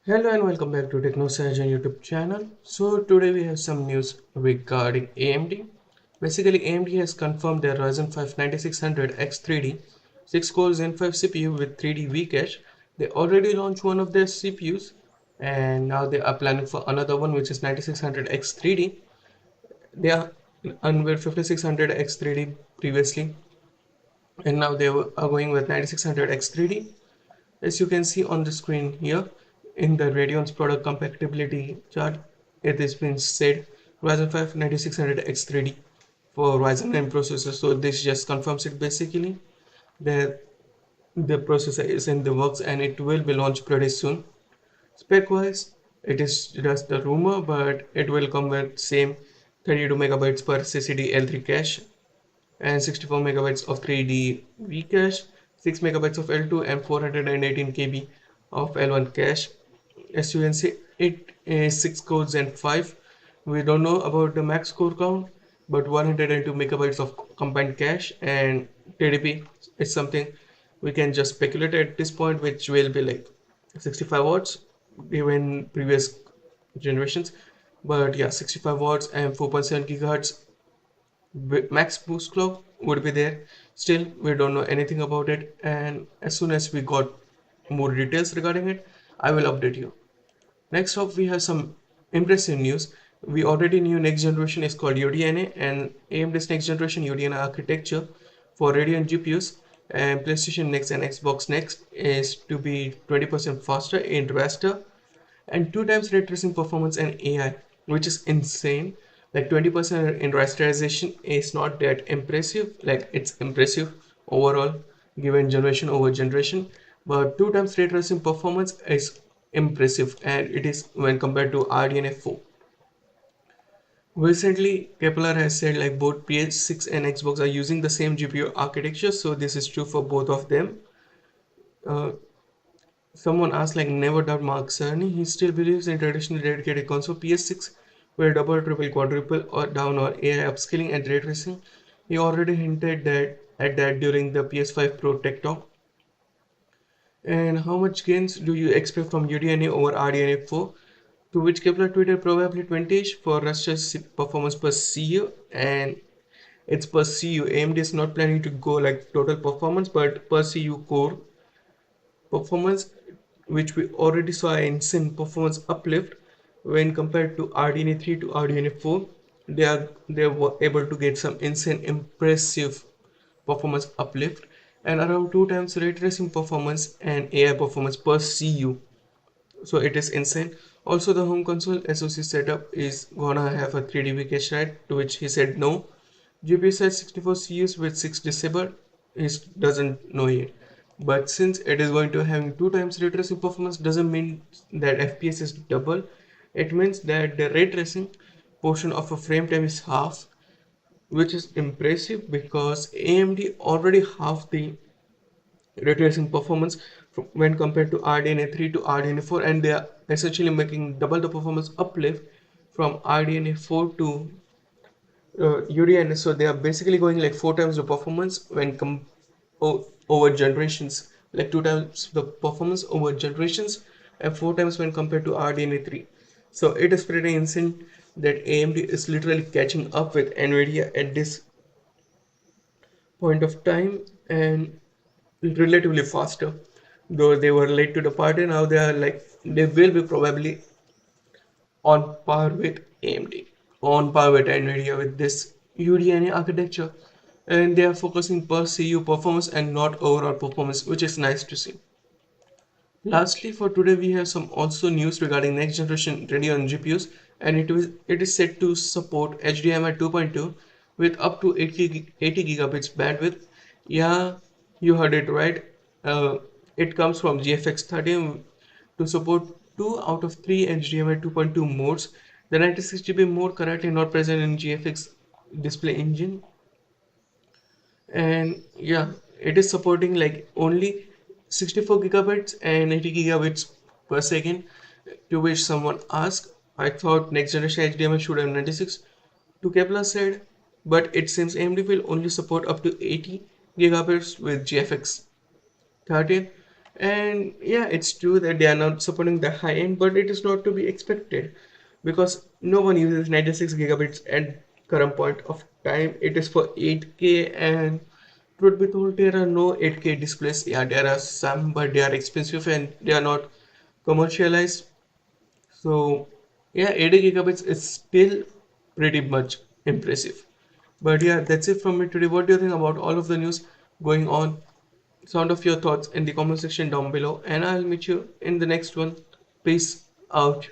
Hello and welcome back to TechnoSurgeon YouTube channel. So today we have some news regarding AMD. Basically, AMD has confirmed their Ryzen 5 9600X3D 6-core Zen 5 CPU with 3D V-cache. They already launched one of their CPUs and now they are planning for another one, which is 9600X3D. They are unveiled 5600X3D previously and now they are going with 9600X3D. As you can see on the screen here, in the Radeon's product compatibility chart, it has been said Ryzen 5 9600X3D for Ryzen 9 processor. So this just confirms it basically that the processor is in the works and it will be launched pretty soon. Spec wise, it is just a rumor, but it will come with same 32 megabytes per CCD L3 cache and 64 megabytes of 3D V cache, 6 megabytes of L2 and 418 KB of L1 cache. As you can see, it is 6 cores and 5. We don't know about the max core count, but 102 megabytes of combined cache and TDP is something we can just speculate at this point, which will be like 65 watts given previous generations. But yeah, 65 watts and 4.7 gigahertz max boost clock would be there. Still, we don't know anything about it, and as soon as we got more details regarding it, I will update you. Next up, we have some impressive news. We already knew next generation is called UDNA, and AMD's next generation UDNA architecture for Radeon GPUs and PlayStation Next and Xbox Next is to be 20% faster in raster and 2 times ray tracing performance and AI, which is insane. Like 20% in rasterization is not that impressive, like it's impressive overall given generation over generation, but 2 times ray tracing performance is impressive and it is when compared to RDNA 4. Recently, Kepler has said like both PS6 and Xbox are using the same GPU architecture, so this is true for both of them. Uh, Someone asked like never doubt Mark Cerny. He still believes in traditional dedicated console. PS6 will double, triple, quadruple or down or AI upscaling and ray tracing. He already hinted that at that during the PS5 Pro Tech Talk. And how much gains do you expect from UDNA over RDNA 4? To which Kepler tweeted probably 20ish for Russia's performance per CU, and it's per CU. AMD is not planning to go like total performance, but per CU core performance, which we already saw an insane performance uplift when compared to RDNA 3 to RDNA 4. They were able to get some insane impressive performance uplift and around 2 times ray tracing performance and AI performance per CU. So it is insane. Also, the home console SoC setup is gonna have a 3D cache, right? To which he said no. GPU says 64 CUs with 6 disabled. He doesn't know yet. But since it is going to having 2 times ray tracing performance, doesn't mean that FPS is double. It means that the ray tracing portion of a frame time is half, which is impressive because AMD already half the ray tracing performance when compared to RDNA 3 to RDNA 4, and they are essentially making double the performance uplift from RDNA 4 to UDNA. So they are basically going like 4 times the performance when over generations, like 2 times the performance over generations and 4 times when compared to RDNA 3. So it is pretty insane that AMD is literally catching up with Nvidia at this point of time and relatively faster. Though they were late to the party, now they are like they will be probably on par with AMD, on par with Nvidia with this UDNA architecture, and they are focusing per CU performance and not overall performance, which is nice to see. Lastly, for today, we have some also news regarding next generation Radeon GPUs, and it is set to support HDMI 2.2 with up to 80 gigabits bandwidth. Yeah, you heard it right. It comes from GFX 13 to support 2 out of 3 HDMI 2.2 modes. The 96GB mode currently not present in GFX display engine, and yeah, it is supporting like only 64 gigabytes and 80 gigabits per second. To which someone asked, I thought next generation HDMI should have 96. To Kepler said, but it seems AMD will only support up to 80 gigabits with GFX 13, And yeah, it's true that they are not supporting the high end, but it is not to be expected because no one uses 96 gigabits at current point of time. It is for 8K, and truth be told, there are no 8K displays. Yeah, there are some, but they are expensive and they are not commercialized. So yeah, 80 gigabits is still pretty much impressive. But yeah, that's it from me today. What do you think about all of the news going on? Sound of your thoughts in the comment section down below, and I'll meet you in the next one. Peace out.